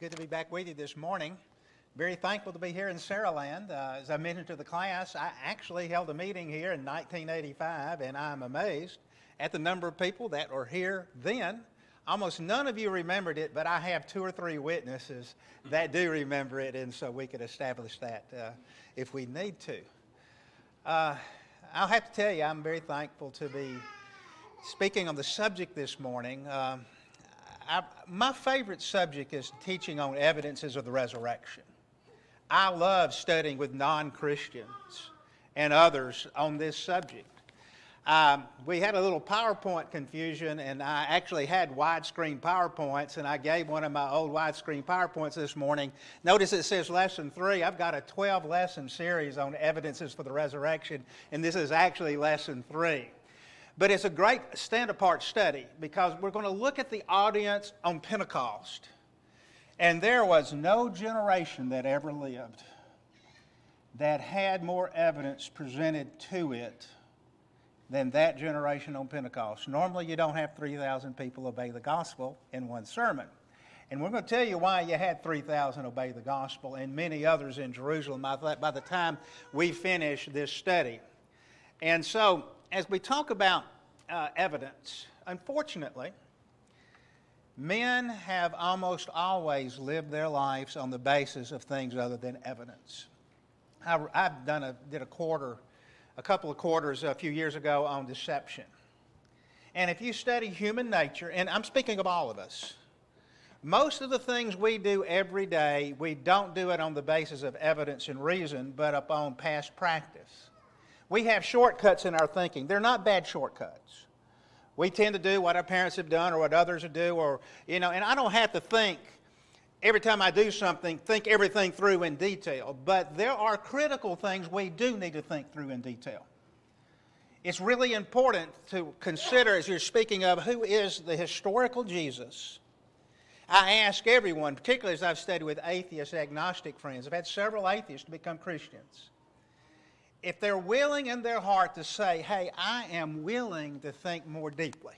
Good to be back with you this morning. Very thankful to be here in Saraland. As I mentioned to the class, I actually held a meeting here in 1985, and I'm amazed at the number of people that were here then. Almost none of you remembered it, but I have 2 or 3 witnesses that do remember it, and so we could establish that if we need to. I'll have to tell you, I'm very thankful to be speaking on the subject this morning. My favorite subject is teaching on evidences of the resurrection. I love studying with non-Christians and others on this subject. We had a little PowerPoint confusion, and I actually had widescreen PowerPoints, and I gave one of my old widescreen PowerPoints this morning. Notice it says Lesson 3. I've got a 12-lesson series on evidences for the resurrection, and this is actually Lesson 3. But it's a great stand-apart study because we're going to look at the audience on Pentecost. And there was no generation that ever lived that had more evidence presented to it than that generation on Pentecost. Normally you don't have 3,000 people obey the gospel in one sermon. And we're going to tell you why you had 3,000 obey the gospel and many others in Jerusalem by the time we finish this study. And so, as we talk about evidence, unfortunately, men have almost always lived their lives on the basis of things other than evidence. I did a couple of quarters a few years ago on deception. And if you study human nature, and I'm speaking of all of us, most of the things we do every day, we don't do it on the basis of evidence and reason, but upon past practice. We have shortcuts in our thinking. They're not bad shortcuts. We tend to do what our parents have done or what others do, and I don't have to think every time I do something, think everything through in detail. But there are critical things we do need to think through in detail. It's really important to consider, as you're speaking of, who is the historical Jesus. I ask everyone, particularly as I've studied with atheist, agnostic friends, I've had several atheists to become Christians. If they're willing in their heart to say, hey, I am willing to think more deeply.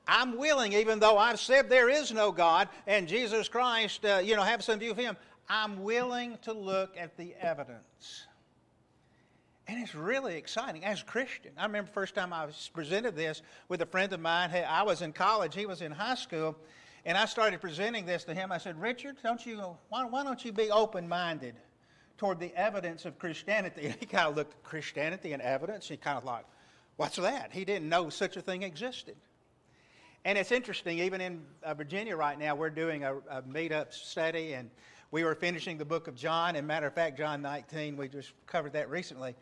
I'm willing, even though I've said there is no God and Jesus Christ, have some view of Him, I'm willing to look at the evidence. And it's really exciting as a Christian. I remember the first time I was presented this with a friend of mine. I was in college, he was in high school, and I started presenting this to him. I said, Richard, why don't you be open-minded toward the evidence of Christianity? And he kind of looked at Christianity and evidence. He kind of like, what's that? He didn't know such a thing existed. And it's interesting, even in Virginia right now, we're doing a meet-up study, and we were finishing the book of John. And matter of fact, John 19, we just covered that recently.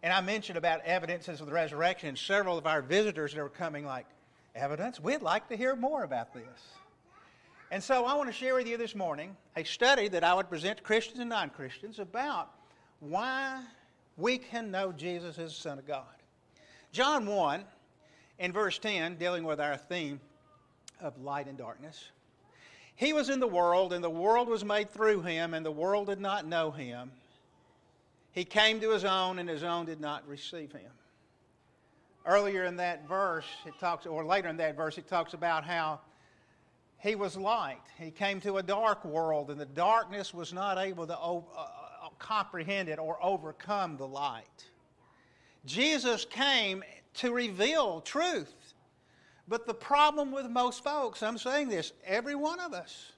And I mentioned about evidences of the resurrection, and several of our visitors that were coming like, evidence? We'd like to hear more about this. And so I want to share with you this morning a study that I would present to Christians and non-Christians about why we can know Jesus is the Son of God. John 1, in verse 10, dealing with our theme of light and darkness. He was in the world, and the world was made through Him, and the world did not know Him. He came to His own, and His own did not receive Him. Earlier in that verse, later in that verse, it talks about how He was light. He came to a dark world, and the darkness was not able to comprehend it or overcome the light. Jesus came to reveal truth. But the problem with most folks, I'm saying this, every one of us,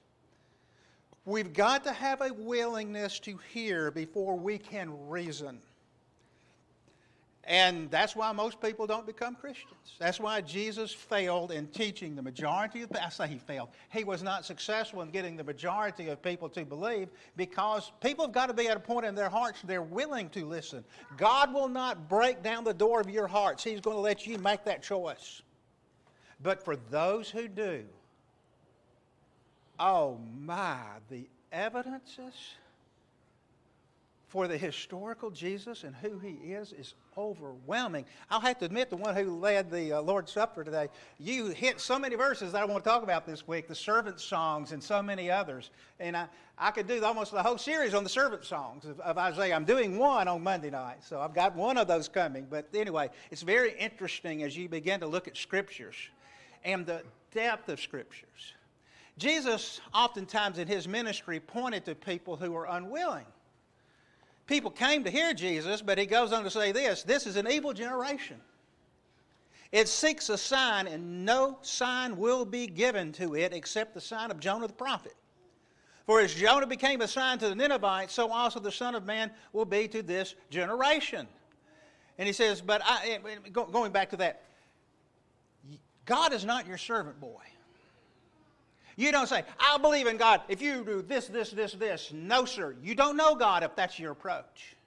we've got to have a willingness to hear before we can reason. And that's why most people don't become Christians. That's why Jesus failed in teaching the majority of, I say he failed. He was not successful in getting the majority of people to believe, because people have got to be at a point in their hearts they're willing to listen. God will not break down the door of your hearts. He's going to let you make that choice. But for those who do, oh my, the evidences for the historical Jesus and who He is overwhelming. I'll have to admit, the one who led the Lord's Supper today, you hit so many verses that I want to talk about this week, the servant songs and so many others. And I could do almost the whole series on the servant songs of Isaiah. I'm doing one on Monday night, so I've got one of those coming. But anyway, it's very interesting as you begin to look at Scriptures and the depth of Scriptures. Jesus oftentimes in his ministry pointed to people who were unwilling. People came to hear Jesus, but he goes on to say this is an evil generation. It seeks a sign, and no sign will be given to it except the sign of Jonah the prophet. For as Jonah became a sign to the Ninevites, so also the Son of Man will be to this generation. And he says, but going back to that, God is not your servant boy. You don't say, I believe in God if you do this, this, this, this. No, sir. You don't know God if that's your approach.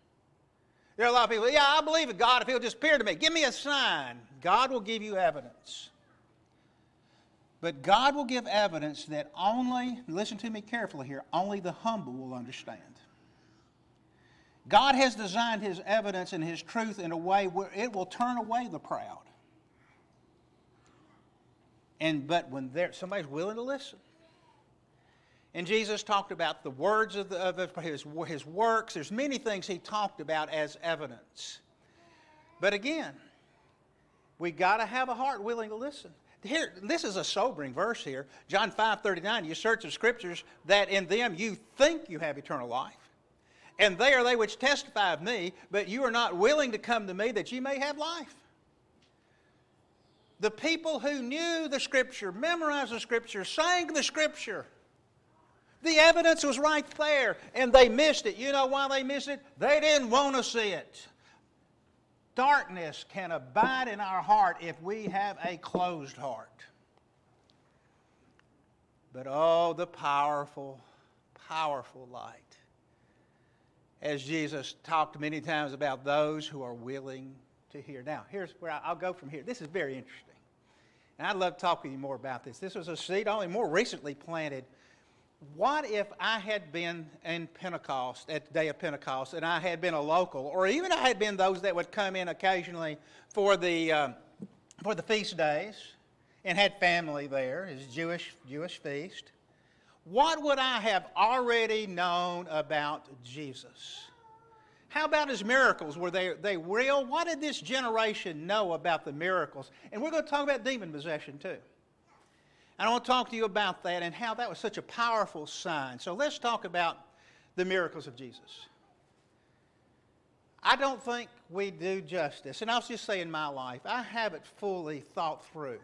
There are a lot of people, yeah, I believe in God if he'll just appear to me. Give me a sign. God will give you evidence. But God will give evidence that only, listen to me carefully here, only the humble will understand. God has designed his evidence and his truth in a way where it will turn away the proud. But when somebody's willing to listen. And Jesus talked about the words of his works. There's many things he talked about as evidence. But again, we got to have a heart willing to listen. Here, this is a sobering verse here. John 5:39, you search the Scriptures that in them you think you have eternal life. And they are they which testify of me, but you are not willing to come to me that you may have life. The people who knew the Scripture, memorized the Scripture, sang the Scripture, the evidence was right there, and they missed it. You know why they missed it? They didn't want to see it. Darkness can abide in our heart if we have a closed heart. But oh, the powerful, powerful light. As Jesus talked many times about those who are willing to hear. Now, here's where I'll go from here. This is very interesting. And I'd love to talk with you more about this. This was a seed only more recently planted. What if I had been in Pentecost, at the day of Pentecost, and I had been a local, or even I had been those that would come in occasionally for the feast days and had family there, his Jewish feast? What would I have already known about Jesus? How about his miracles? Were they real? What did this generation know about the miracles? And we're going to talk about demon possession too. And I want to talk to you about that and how that was such a powerful sign. So let's talk about the miracles of Jesus. I don't think we do justice. And I'll just say in my life, I haven't fully thought through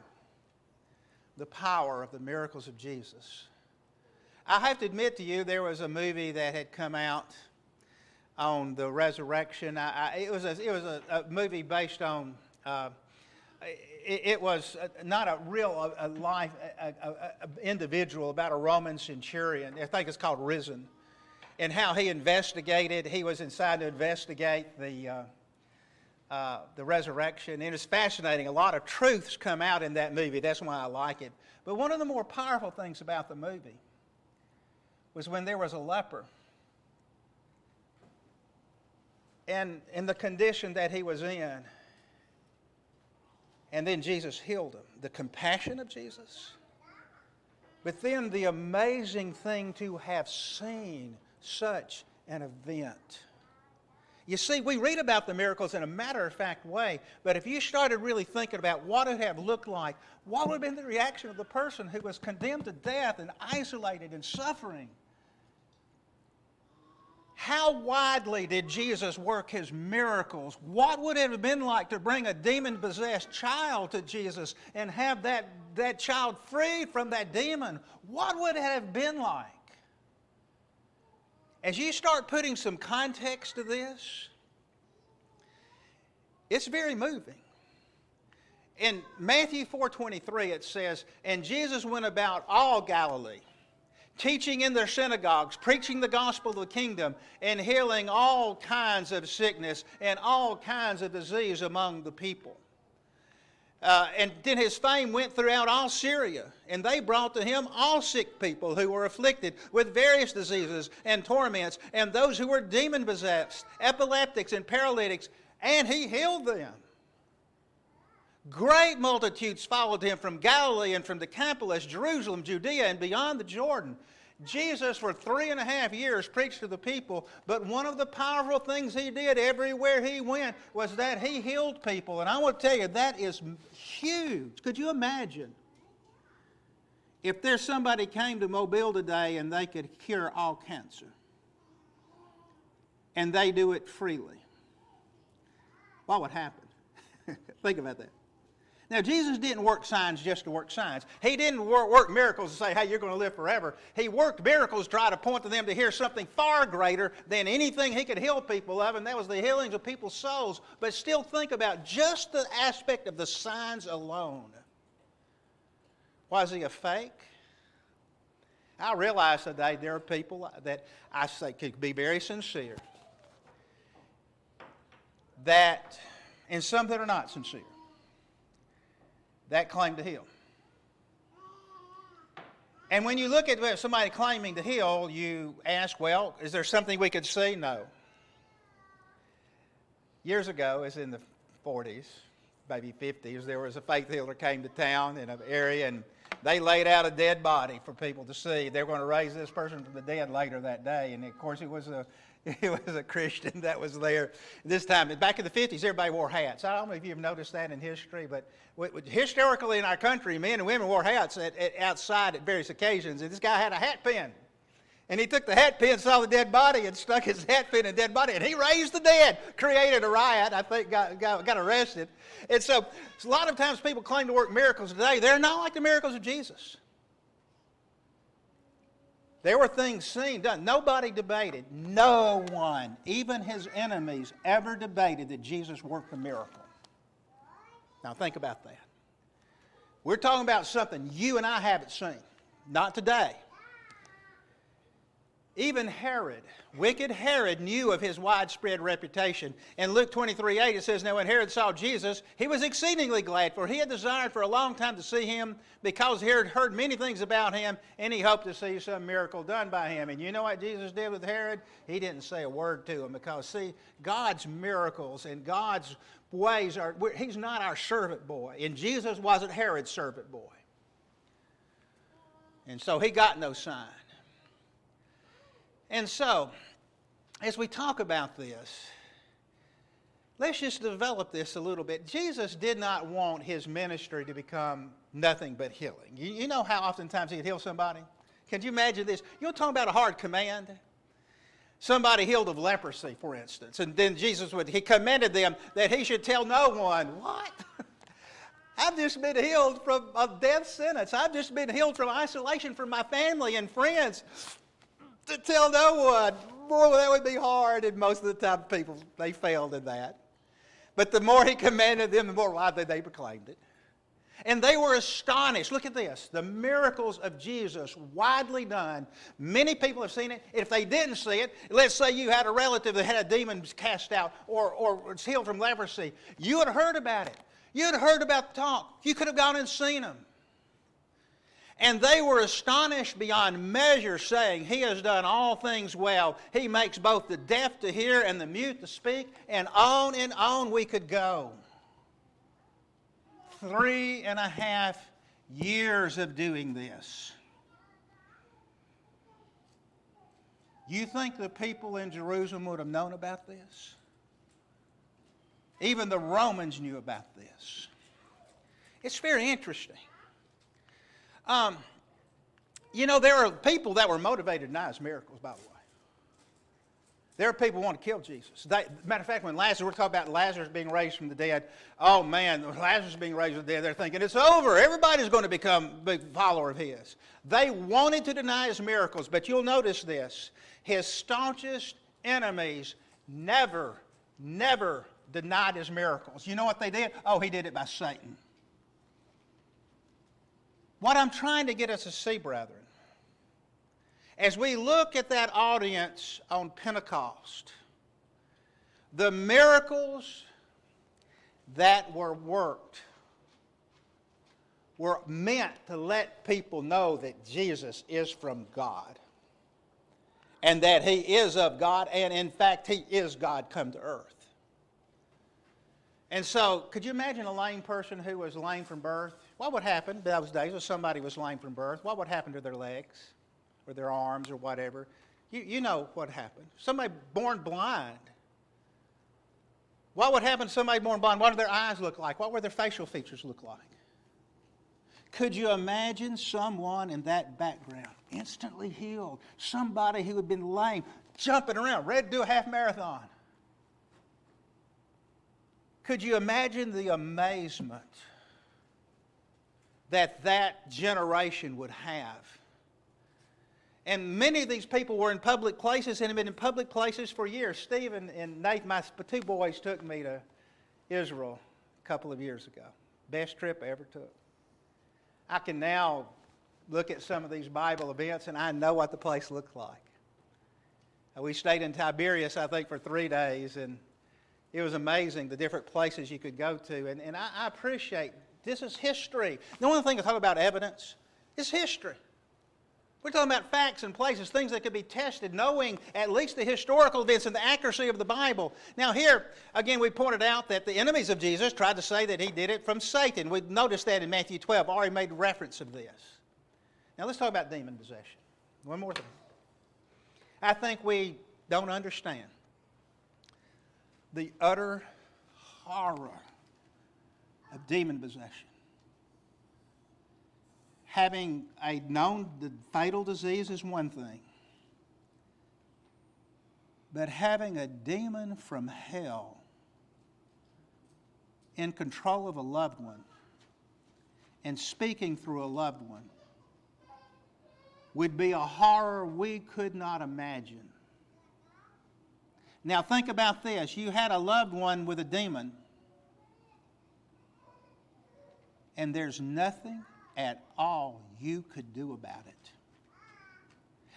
the power of the miracles of Jesus. I have to admit to you, there was a movie that had come out on the resurrection. It was a movie based on... It was not a real life individual about a Roman centurion. I think it's called Risen. And how he investigated. He was inside to investigate the resurrection. And it's fascinating. A lot of truths come out in that movie. That's why I like it. But one of the more powerful things about the movie was when there was a leper. And in the condition that he was in, and then Jesus healed him. The compassion of Jesus. But then the amazing thing to have seen such an event. You see, we read about the miracles in a matter-of-fact way, but if you started really thinking about what it would have looked like, what would have been the reaction of the person who was condemned to death and isolated and suffering? How widely did Jesus work his miracles? What would it have been like to bring a demon-possessed child to Jesus and have that child freed from that demon? What would it have been like? As you start putting some context to this, it's very moving. In Matthew 4:23 it says, "And Jesus went about all Galilee, teaching in their synagogues, preaching the gospel of the kingdom, and healing all kinds of sickness and all kinds of disease among the people. And then his fame went throughout all Syria, and they brought to him all sick people who were afflicted with various diseases and torments, and those who were demon-possessed, epileptics and paralytics, and he healed them. Great multitudes followed him from Galilee and from Decapolis, Jerusalem, Judea, and beyond the Jordan." Jesus, for 3.5 years, preached to the people, but one of the powerful things he did everywhere he went was that he healed people. And I want to tell you, that is huge. Could you imagine if there's somebody came to Mobile today and they could cure all cancer, and they do it freely, what would happen? Think about that. Now, Jesus didn't work signs just to work signs. He didn't work miracles to say, hey, you're going to live forever. He worked miracles to try to point to them to hear something far greater than anything he could heal people of, and that was the healings of people's souls. But still think about just the aspect of the signs alone. Was he a fake? I realize today there are people that I say could be very sincere, that, and some that are not sincere, that claim to heal. And when you look at somebody claiming to heal, you ask, well, is there something we could see? No. Years ago, as in the 40s, maybe 50s, there was a faith healer came to town in an area, and they laid out a dead body for people to see. They were going to raise this person from the dead later that day. And, of course, it was a Christian that was there this time. Back in the 50s, everybody wore hats. I don't know if you've noticed that in history, but historically in our country, men and women wore hats outside at various occasions. And this guy had a hat pin. And he took the hat pin, saw the dead body, and stuck his hat pin in the dead body, and he raised the dead, created a riot, I think got arrested. And so a lot of times people claim to work miracles today. They're not like the miracles of Jesus. There were things seen, done. Nobody debated. No one, even his enemies, ever debated that Jesus worked a miracle. Now think about that. We're talking about something you and I haven't seen. Not today. Even Herod, wicked Herod, knew of his widespread reputation. In Luke 23:8 it says, now when Herod saw Jesus, he was exceedingly glad, for he had desired for a long time to see him, because he had heard many things about him, and he hoped to see some miracle done by him. And you know what Jesus did with Herod? He didn't say a word to him, because, see, God's miracles and God's ways he's not our servant boy. And Jesus wasn't Herod's servant boy. And so he got no sign. And so, as we talk about this, let's just develop this a little bit. Jesus did not want his ministry to become nothing but healing. You know how oftentimes he could heal somebody? Can you imagine this? You're talking about a hard command. Somebody healed of leprosy, for instance, and then he commanded them that he should tell no one. What? I've just been healed from a death sentence. I've just been healed from isolation from my family and friends. To tell no one, boy, that would be hard, and most of the time people, they failed in that. But the more he commanded them, the more widely they proclaimed it. And they were astonished. Look at this. The miracles of Jesus, widely done. Many people have seen it. If they didn't see it, let's say you had a relative that had a demon cast out or was healed from leprosy. You had heard about it. You had heard about the talk. You could have gone and seen them. And they were astonished beyond measure, saying, he has done all things well. He makes both the deaf to hear and the mute to speak. And on we could go. 3.5 years of doing this. You think the people in Jerusalem would have known about this? Even the Romans knew about this. It's very interesting. You know, there are people that were motivated to deny his miracles, by the way. There are people who want to kill Jesus. Matter of fact, when we're talking about Lazarus being raised from the dead, oh man, Lazarus being raised from the dead, they're thinking, it's over. Everybody's going to become a big follower of his. They wanted to deny his miracles, but you'll notice this. His staunchest enemies never denied his miracles. You know what they did? Oh, he did it by Satan. What I'm trying to get us to see, brethren, as we look at that audience on Pentecost, the miracles that were worked were meant to let people know that Jesus is from God and that he is of God, and in fact, he is God come to earth. And so, could you imagine a lame person who was lame from birth? What would happen in those days if somebody was lame from birth? What would happen to their legs or their arms or whatever? You know what happened. Somebody born blind. What would happen to somebody born blind? What did their eyes look like? What would their facial features look like? Could you imagine someone in that background, instantly healed, somebody who had been lame, jumping around, ready to do a half marathon? Could you imagine the amazement that that generation would have? And many of these people were in public places and have been in public places for years. Steve and Nate, my two boys, took me to Israel a couple of years ago. Best trip I ever took. I can now look at some of these Bible events and I know what the place looked like. We stayed in Tiberias, I think, for 3 days, and it was amazing the different places you could go to. And I appreciate, this is history. The only thing I talk about evidence is history. We're talking about facts and places, things that could be tested, knowing at least the historical events and the accuracy of the Bible. Now here, again, we pointed out that the enemies of Jesus tried to say that he did it from Satan. We noticed that in Matthew 12. I already made reference of this. Now let's talk about demon possession. One more thing. I think we don't understand the utter horror of demon possession. Having known the fatal disease is one thing, but having a demon from hell in control of a loved one and speaking through a loved one would be a horror we could not imagine. Now think about this. You had a loved one with a demon, and there's nothing at all you could do about it.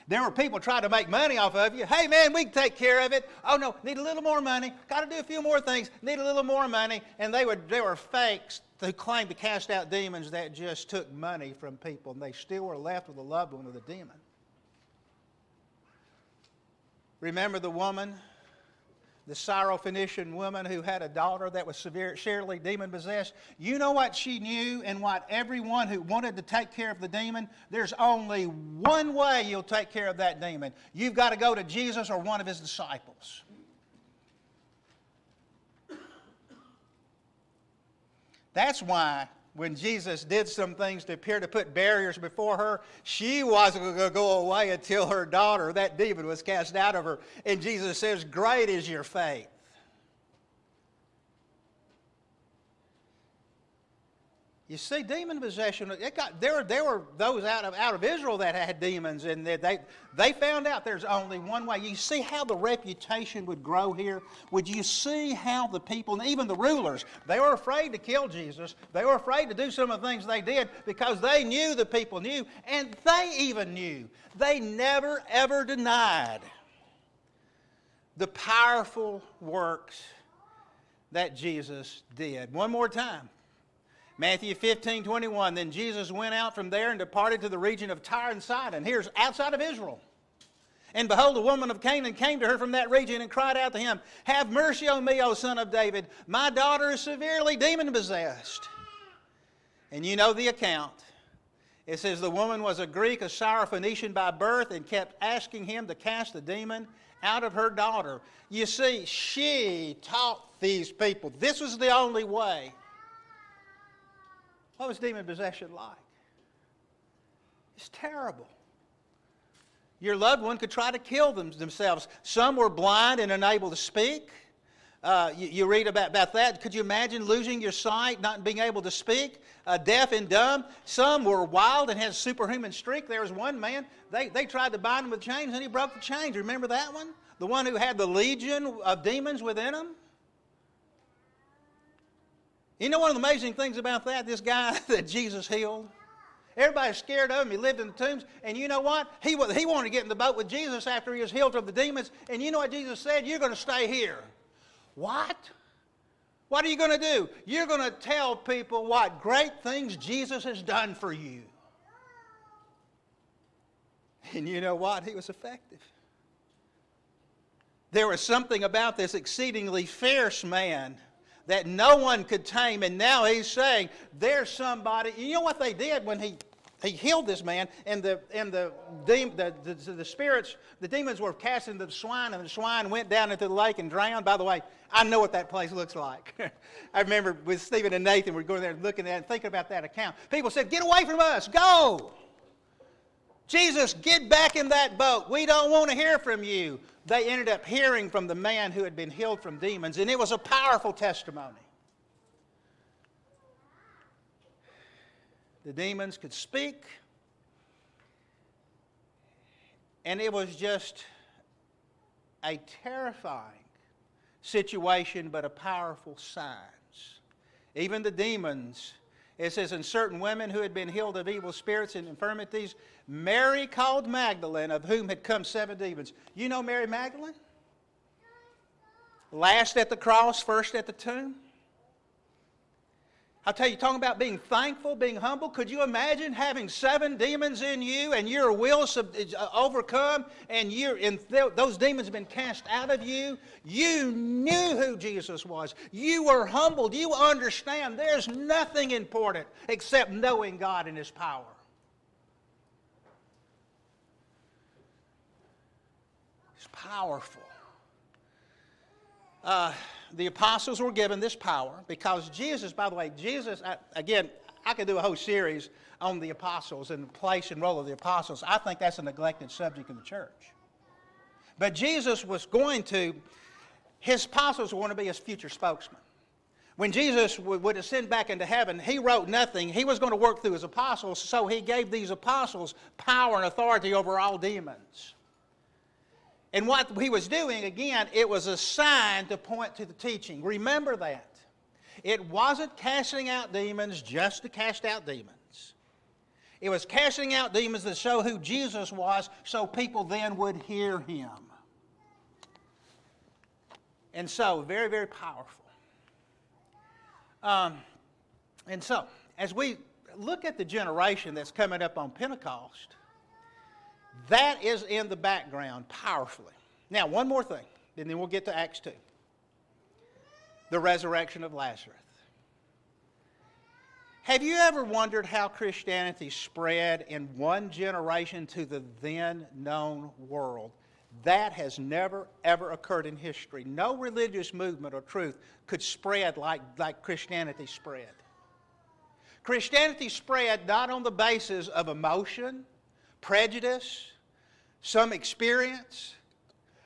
There were people trying to make money off of you. Hey man, we can take care of it. Oh no, need a little more money. Got to do a few more things. Need a little more money. And they were fakes who claimed to cast out demons that just took money from people, and they still were left with a loved one with a demon. Remember the woman, the Syrophoenician woman who had a daughter that was severely demon-possessed? You know what she knew, and what everyone who wanted to take care of the demon? There's only one way you'll take care of that demon. You've got to go to Jesus or one of his disciples. That's why when Jesus did some things to appear to put barriers before her, she wasn't going to go away until her daughter, that demon, was cast out of her. And Jesus says, "Great is your faith." You see, demon possession, there were those out of Israel that had demons, and they found out there's only one way. You see how the reputation would grow here? Would you see how the people, and even the rulers, they were afraid to kill Jesus. They were afraid to do some of the things they did because they knew the people knew, and they even knew. They never, ever denied the powerful works that Jesus did. One more time. Matthew 15:21, then Jesus went out from there and departed to the region of Tyre and Sidon. Here's outside of Israel. And behold, a woman of Canaan came to her from that region and cried out to him, "Have mercy on me, O son of David. My daughter is severely demon-possessed." And you know the account. It says the woman was a Greek, a Syrophoenician by birth, and kept asking him to cast the demon out of her daughter. You see, she taught these people this was the only way. What was demon possession like? It's terrible. Your loved one could try to kill themselves. Some were blind and unable to speak. You read about that. Could you imagine losing your sight, not being able to speak? Deaf and dumb. Some were wild and had superhuman strength. There was one man, they tried to bind him with chains and he broke the chains. Remember that one? The one who had the legion of demons within him? You know one of the amazing things about that? This guy that Jesus healed. Everybody's scared of him. He lived in the tombs. And you know what? He wanted to get in the boat with Jesus after he was healed of the demons. And you know what Jesus said? You're going to stay here. What? What are you going to do? You're going to tell people what great things Jesus has done for you. And you know what? He was effective. There was something about this exceedingly fierce man that no one could tame, and now he's saying, there's somebody. You know what they did when he He healed this man, and the spirits, the demons were cast into the swine, and the swine went down into the lake and drowned. By the way, I know what that place looks like. I remember with Stephen and Nathan, we were going there and looking at it and thinking about that account. People said, "Get away from us, go! Jesus, get back in that boat. We don't want to hear from you." They ended up hearing from the man who had been healed from demons, and it was a powerful testimony. The demons could speak, and it was just a terrifying situation, but a powerful signs. Even the demons, it says, and certain women who had been healed of evil spirits and infirmities, Mary called Magdalene, of whom had come 7 demons. You know Mary Magdalene? Last at the cross, first at the tomb. I'll tell you, talking about being thankful, being humble, could you imagine having 7 demons in you and your will overcome and those demons have been cast out of you? You knew who Jesus was. You were humbled. You understand there's nothing important except knowing God and His power. It's powerful. The apostles were given this power because Jesus, by the way, I could do a whole series on the apostles and the place and role of the apostles. I think that's a neglected subject in the church. But Jesus was his apostles were going to be his future spokesman. When Jesus would ascend back into heaven, he wrote nothing. He was going to work through his apostles, so he gave these apostles power and authority over all demons. And what he was doing, again, it was a sign to point to the teaching. Remember that. It wasn't casting out demons just to cast out demons. It was casting out demons to show who Jesus was so people then would hear Him. And so, very, very powerful. And so, as we look at the generation that's coming up on Pentecost, that is in the background powerfully. Now, one more thing, and then we'll get to Acts 2. The resurrection of Lazarus. Have you ever wondered how Christianity spread in one generation to the then known world? That has never, ever occurred in history. No religious movement or truth could spread like Christianity spread. Christianity spread not on the basis of emotion, prejudice, some experience,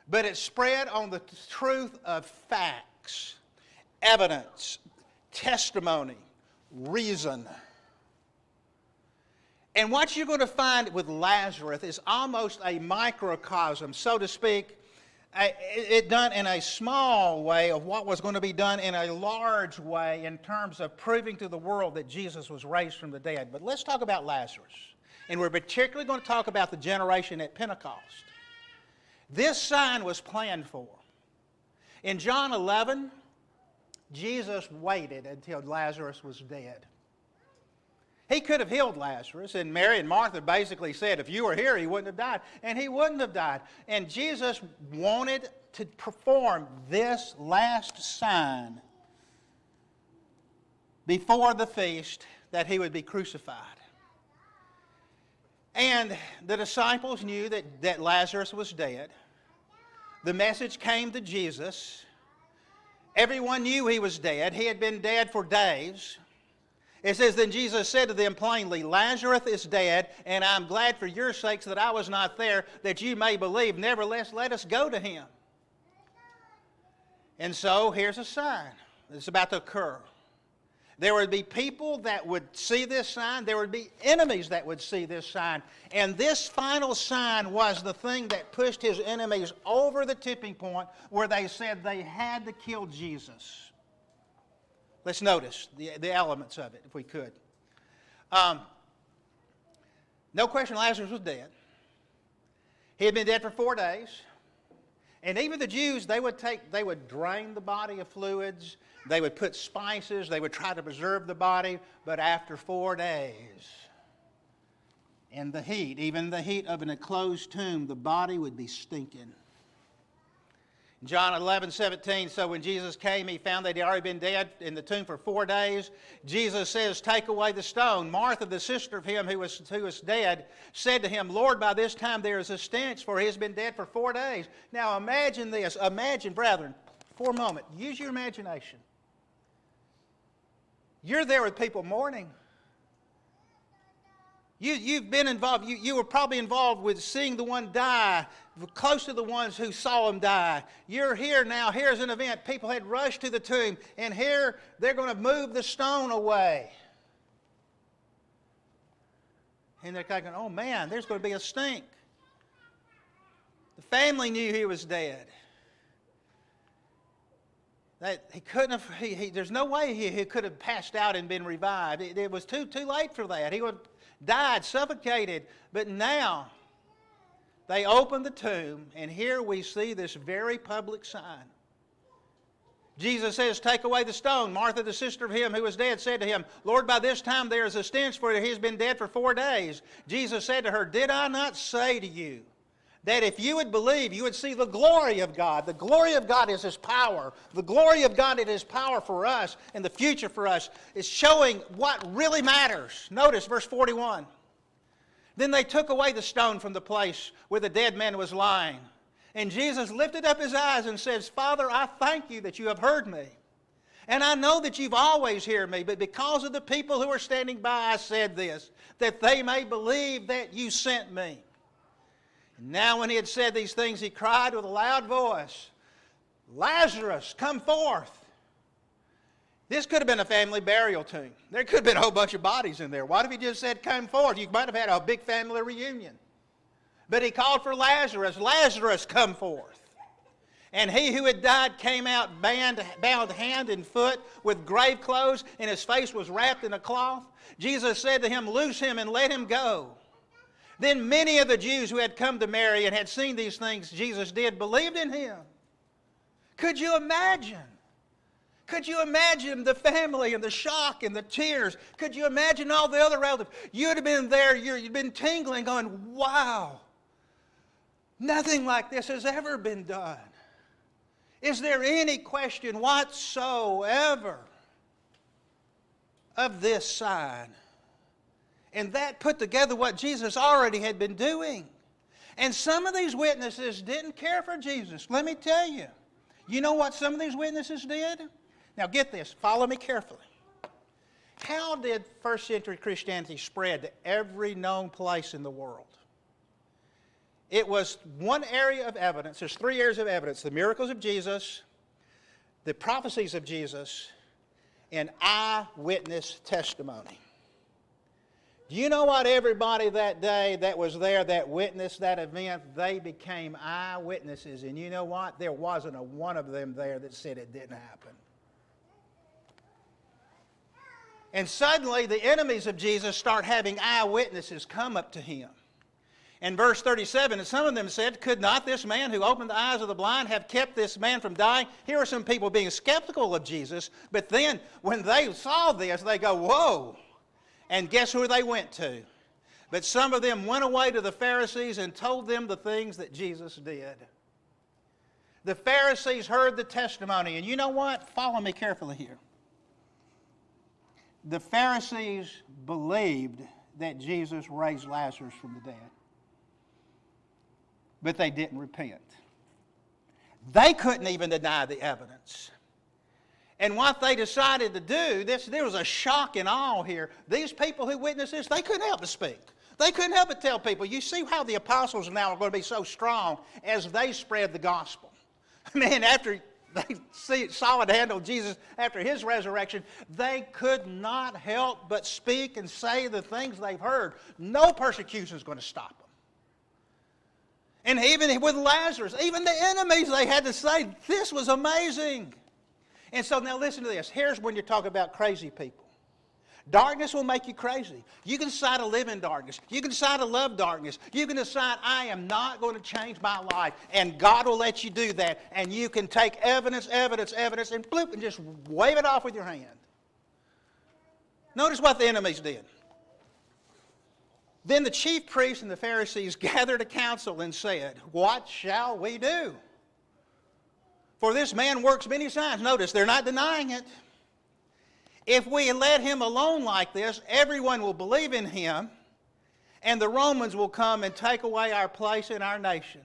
but it spread on the truth of facts, evidence, testimony, reason. And what you're going to find with Lazarus is almost a microcosm, so to speak, it done in a small way of what was going to be done in a large way in terms of proving to the world that Jesus was raised from the dead. But let's talk about Lazarus. And we're particularly going to talk about the generation at Pentecost. This sign was planned for. In John 11, Jesus waited until Lazarus was dead. He could have healed Lazarus, and Mary and Martha basically said, if you were here, he wouldn't have died. And he wouldn't have died. And Jesus wanted to perform this last sign before the feast that he would be crucified. And the disciples knew that Lazarus was dead. The message came to Jesus. Everyone knew he was dead. He had been dead for days. It says, then Jesus said to them plainly, Lazarus is dead, and I'm glad for your sakes that I was not there, that you may believe. Nevertheless, let us go to him. And so, here's a sign that's about to occur. There would be people that would see this sign. There would be enemies that would see this sign. And this final sign was the thing that pushed his enemies over the tipping point where they said they had to kill Jesus. Let's notice the elements of it, if we could. No question Lazarus was dead. He had been dead for 4 days. And even the Jews, they would drain the body of fluids. They would put spices. They would try to preserve the body. But after 4 days, in the heat, even the heat of an enclosed tomb, the body would be stinking. John 11:17, so when Jesus came, he found that he had already been dead in the tomb for 4 days. Jesus says, take away the stone. Martha, the sister of him who was dead, said to him, Lord, by this time there is a stench, for he has been dead for 4 days. Now imagine this. Imagine, brethren, for a moment. Use your imagination. You're there with people mourning. You've been involved. You were probably involved with seeing the one die, close to the ones who saw him die. You're here now. Here's an event. People had rushed to the tomb, and here they're going to move the stone away. And they're thinking, oh man, there's going to be a stink. The family knew he was dead. That he couldn't have. There's no way he could have passed out and been revived. It was too late for that. He would have died, suffocated. But now they opened the tomb, and here we see this very public sign. Jesus says, take away the stone. Martha, the sister of him who was dead, said to him, Lord, by this time there is a stench, for he has been dead for 4 days. Jesus said to her, did I not say to you that if you would believe, you would see the glory of God? The glory of God is His power. The glory of God is His power for us and the future for us is showing what really matters. Notice verse 41. Then they took away the stone from the place where the dead man was lying. And Jesus lifted up His eyes and says, Father, I thank you that you have heard me. And I know that you've always heard me, but because of the people who are standing by, I said this, that they may believe that you sent me. Now when he had said these things, he cried with a loud voice, Lazarus, come forth. This could have been a family burial tomb. There could have been a whole bunch of bodies in there. What if he just said, come forth? You might have had a big family reunion. But he called for Lazarus. Lazarus, come forth. And he who had died came out bound hand and foot with grave clothes, and his face was wrapped in a cloth. Jesus said to him, loose him and let him go. Then many of the Jews who had come to Mary and had seen these things Jesus did believed in him. Could you imagine? Could you imagine the family and the shock and the tears? Could you imagine all the other relatives? You'd have been there, you'd been tingling going, wow, nothing like this has ever been done. Is there any question whatsoever of this sign? And that put together what Jesus already had been doing. And some of these witnesses didn't care for Jesus. Let me tell you. You know what some of these witnesses did? Now get this. Follow me carefully. How did first century Christianity spread to every known place in the world? It was one area of evidence. There's 3 areas of evidence. The miracles of Jesus, the prophecies of Jesus, and eyewitness testimony. Do you know what everybody that day that was there that witnessed that event, they became eyewitnesses. And you know what? There wasn't a one of them there that said it didn't happen. And suddenly the enemies of Jesus start having eyewitnesses come up to him. In verse 37, and some of them said, could not this man who opened the eyes of the blind have kept this man from dying? Here are some people being skeptical of Jesus, but then when they saw this, they go, whoa. And guess who they went to? But some of them went away to the Pharisees and told them the things that Jesus did. The Pharisees heard the testimony. And you know what? Follow me carefully here. The Pharisees believed that Jesus raised Lazarus from the dead. But they didn't repent. They couldn't even deny the evidence. And what they decided to do, there was a shock and awe here. These people who witnessed this, they couldn't help but speak. They couldn't help but tell people. You see how the apostles now are going to be so strong as they spread the gospel. Man, after they saw and handled Jesus after his resurrection, they could not help but speak and say the things they've heard. No persecution is going to stop them. And even with Lazarus, even the enemies, they had to say, this was amazing. And so now listen to this. Here's when you're talking about crazy people. Darkness will make you crazy. You can decide to live in darkness. You can decide to love darkness. You can decide, I am not going to change my life. And God will let you do that. And you can take evidence, and bloop, and just wave it off with your hand. Notice what the enemies did. Then the chief priests and the Pharisees gathered a council and said, what shall we do? For this man works many signs. Notice, they're not denying it. If we let him alone like this, everyone will believe in him, and the Romans will come and take away our place in our nation.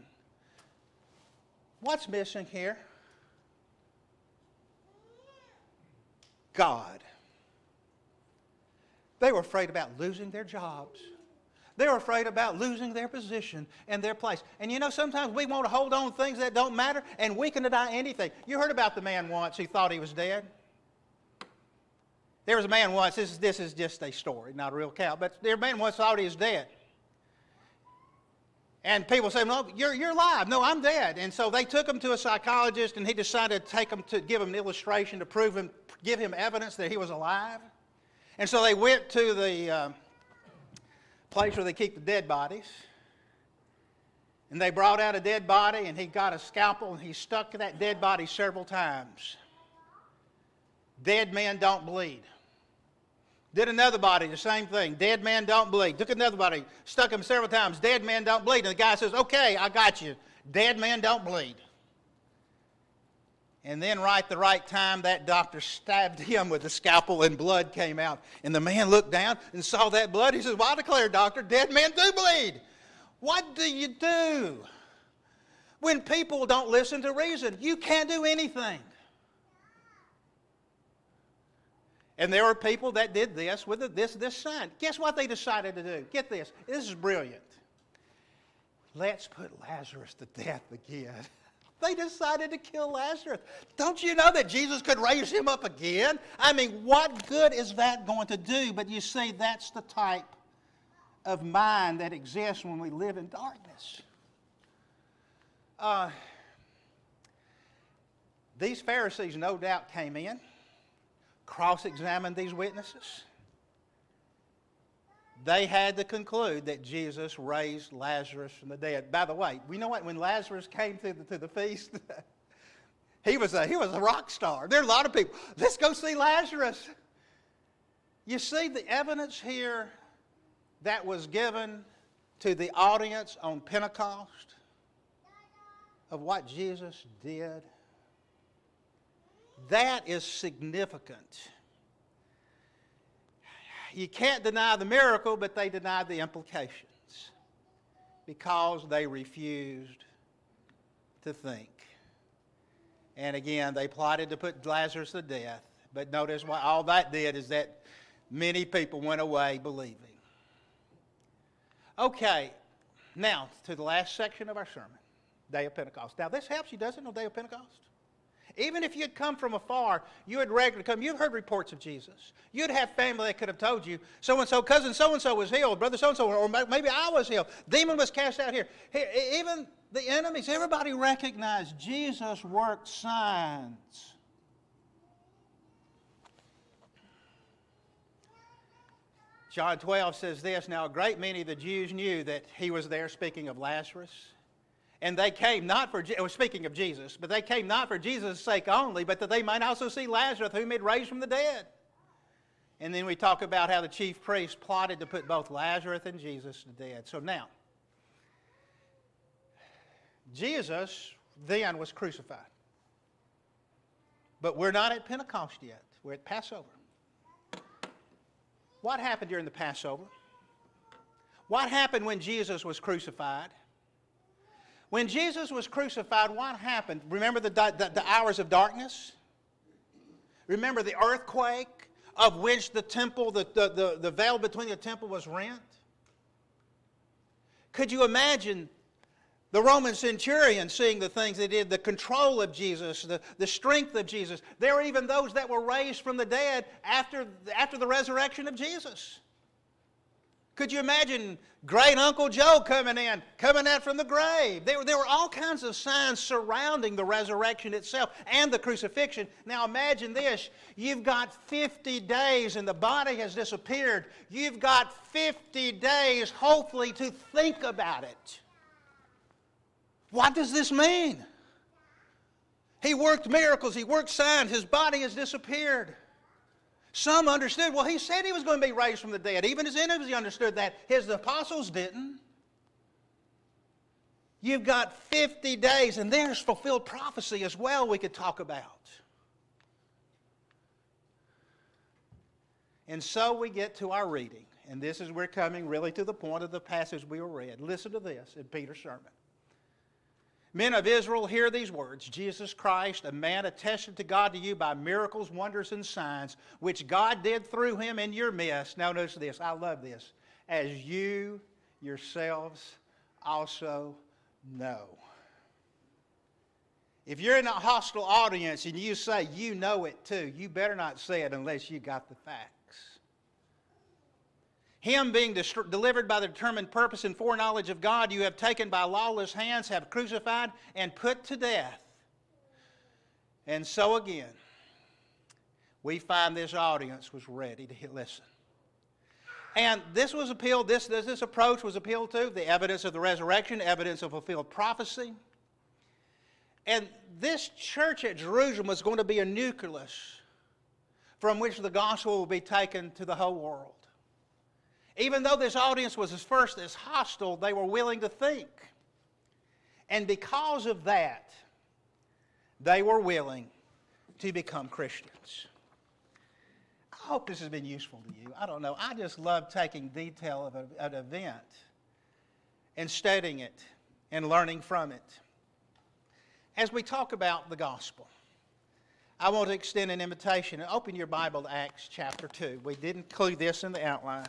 What's missing here? God. They were afraid about losing their jobs. They were afraid about losing their position and their place. And you know, sometimes we want to hold on to things that don't matter, and we can deny anything. You heard about the man once who thought he was dead? There was a man once, this is just a story, not a real account, but there was a man once thought he was dead. And people say, no, you're alive. No, I'm dead. And so they took him to a psychologist, and he decided to give him an illustration to give him evidence that he was alive. And so they went to the place where they keep the dead bodies. And they brought out a dead body, and he got a scalpel, and he stuck that dead body several times. Dead men don't bleed. Did another body, the same thing. Dead men don't bleed. Took another body, stuck him several times. Dead men don't bleed. And the guy says, okay, I got you. Dead men don't bleed. And then right at the right time, that doctor stabbed him with the scalpel and blood came out. And the man looked down and saw that blood. He says, well, I declare, doctor, dead men do bleed. What do you do when people don't listen to reason? You can't do anything. And there were people that did this with this sign. Guess what they decided to do? Get this. This is brilliant. Let's put Lazarus to death again. They decided to kill Lazarus. Don't you know that Jesus could raise him up again? I mean, what good is that going to do? But you see, that's the type of mind that exists when we live in darkness. These Pharisees no doubt came in, cross-examined these witnesses. They had to conclude that Jesus raised Lazarus from the dead. By the way, we know what? When Lazarus came to the feast, he was a rock star. There are a lot of people. Let's go see Lazarus. You see the evidence here that was given to the audience on Pentecost of what Jesus did. That is significant. You can't deny the miracle, but they denied the implications because they refused to think. And again, they plotted to put Lazarus to death. But notice what all that did is that many people went away believing. Okay, now to the last section of our sermon, Day of Pentecost. Now this helps you, doesn't it, on Day of Pentecost? Even if you'd come from afar, you had regularly come. You've heard reports of Jesus. You'd have family that could have told you, so-and-so, cousin so-and-so was healed, brother so-and-so, or maybe I was healed. Demon was cast out here. Even the enemies, everybody recognized Jesus worked signs. John 12 says this, now a great many of the Jews knew that he was there, speaking of Lazarus. And they came not for, speaking of Jesus, but they came not for Jesus' sake only, but that they might also see Lazarus, whom he had raised from the dead. And then we talk about how the chief priests plotted to put both Lazarus and Jesus to death. So now, Jesus then was crucified. But we're not at Pentecost yet. We're at Passover. What happened during the Passover? What happened when Jesus was crucified? When Jesus was crucified, what happened? Remember the hours of darkness? Remember the earthquake of which the temple, the veil between the temple was rent? Could you imagine the Roman centurion seeing the things they did, the control of Jesus, the strength of Jesus? There were even those that were raised from the dead after the resurrection of Jesus. Could you imagine great Uncle Joe coming out from the grave? There were all kinds of signs surrounding the resurrection itself and the crucifixion. Now imagine this. You've got 50 days and the body has disappeared. You've got 50 days, hopefully, to think about it. What does this mean? He worked miracles. He worked signs. His body has disappeared. Some understood, well, he said he was going to be raised from the dead. Even his enemies understood that. His apostles didn't. You've got 50 days, and there's fulfilled prophecy as well we could talk about. And so we get to our reading, and this is we're coming really to the point of the passage we read. Listen to this in Peter's sermon. Men of Israel, hear these words. Jesus Christ, a man attested to God to you by miracles, wonders, and signs, which God did through him in your midst. Now notice this. I love this. As you yourselves also know. If you're in a hostile audience and you say you know it too, you better not say it unless you got the facts. Him being delivered by the determined purpose and foreknowledge of God, you have taken by lawless hands, have crucified and put to death. And so again, we find this audience was ready to listen. And this was appealed, this approach was appealed to, the evidence of the resurrection, evidence of fulfilled prophecy. And this church at Jerusalem was going to be a nucleus from which the gospel will be taken to the whole world. Even though this audience was at first as hostile, they were willing to think. And because of that, they were willing to become Christians. I hope this has been useful to you. I don't know. I just love taking detail of an event and studying it and learning from it. As we talk about the gospel, I want to extend an invitation. Open your Bible to Acts chapter 2. We did include this in the outline.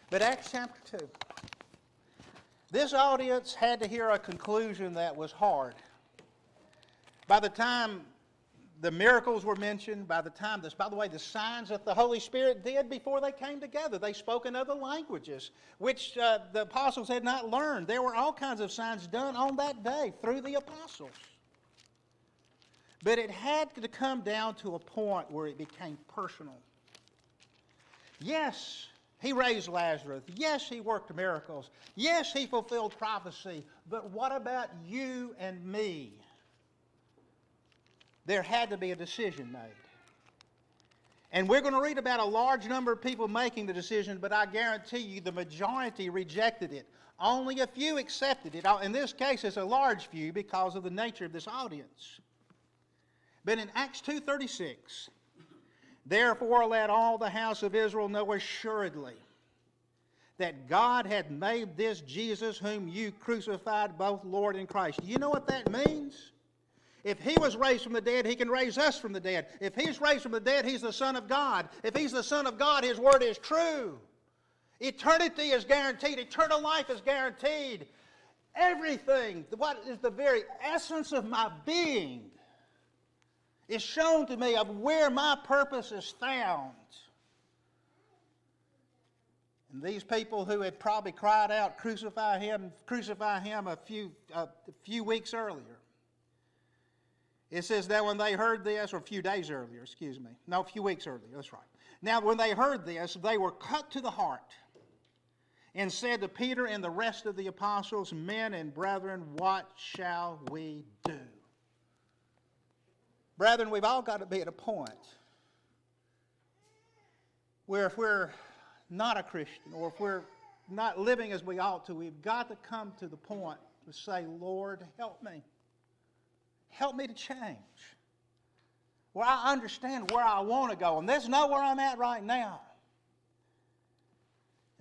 But Acts chapter 2. This audience had to hear a conclusion that was hard. By the time the miracles were mentioned, by the way, the signs that the Holy Spirit did before they came together, they spoke in other languages, which the apostles had not learned. There were all kinds of signs done on that day through the apostles. But it had to come down to a point where it became personal. Yes, he raised Lazarus. Yes, he worked miracles. Yes, he fulfilled prophecy. But what about you and me? There had to be a decision made. And we're going to read about a large number of people making the decision, but I guarantee you the majority rejected it. Only a few accepted it. In this case, it's a large few because of the nature of this audience. But in Acts 2:36, therefore let all the house of Israel know assuredly that God had made this Jesus whom you crucified both Lord and Christ. Do you know what that means? If he was raised from the dead, he can raise us from the dead. If he's raised from the dead, he's the Son of God. If he's the Son of God, his word is true. Eternity is guaranteed. Eternal life is guaranteed. Everything, what is the very essence of my being, is shown to me of where my purpose is found. And these people who had probably cried out, crucify him a few weeks earlier. It says that when they heard this, or a few days earlier, a few weeks earlier, that's right. Now when they heard this, they were cut to the heart and said to Peter and the rest of the apostles, men and brethren, what shall we do? Brethren, we've all got to be at a point where if we're not a Christian or if we're not living as we ought to, we've got to come to the point to say, Lord, help me. Help me to change. Where I understand where I want to go. And that's not where I'm at right now.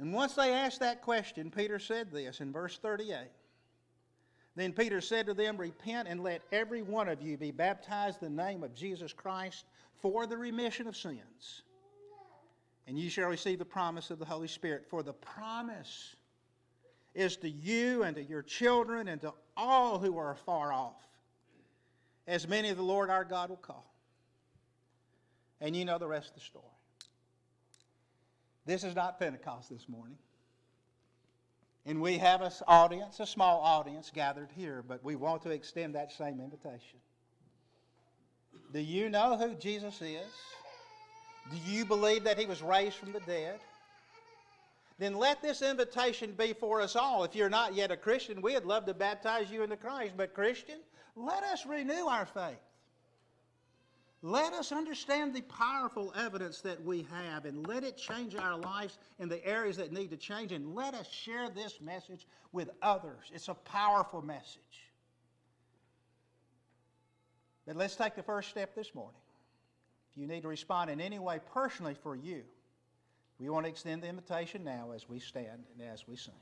And once they asked that question, Peter said this in verse 38. Then Peter said to them, repent and let every one of you be baptized in the name of Jesus Christ for the remission of sins. And you shall receive the promise of the Holy Spirit. For the promise is to you and to your children and to all who are far off, as many of the Lord our God will call. And you know the rest of the story. This is not Pentecost this morning. And we have an audience, a small audience gathered here, but we want to extend that same invitation. Do you know who Jesus is? Do you believe that he was raised from the dead? Then let this invitation be for us all. If you're not yet a Christian, we'd love to baptize you into Christ. But Christian, let us renew our faith. Let us understand the powerful evidence that we have, and let it change our lives in the areas that need to change, and let us share this message with others. It's a powerful message. But let's take the first step this morning. If you need to respond in any way personally for you, we want to extend the invitation now as we stand and as we sing.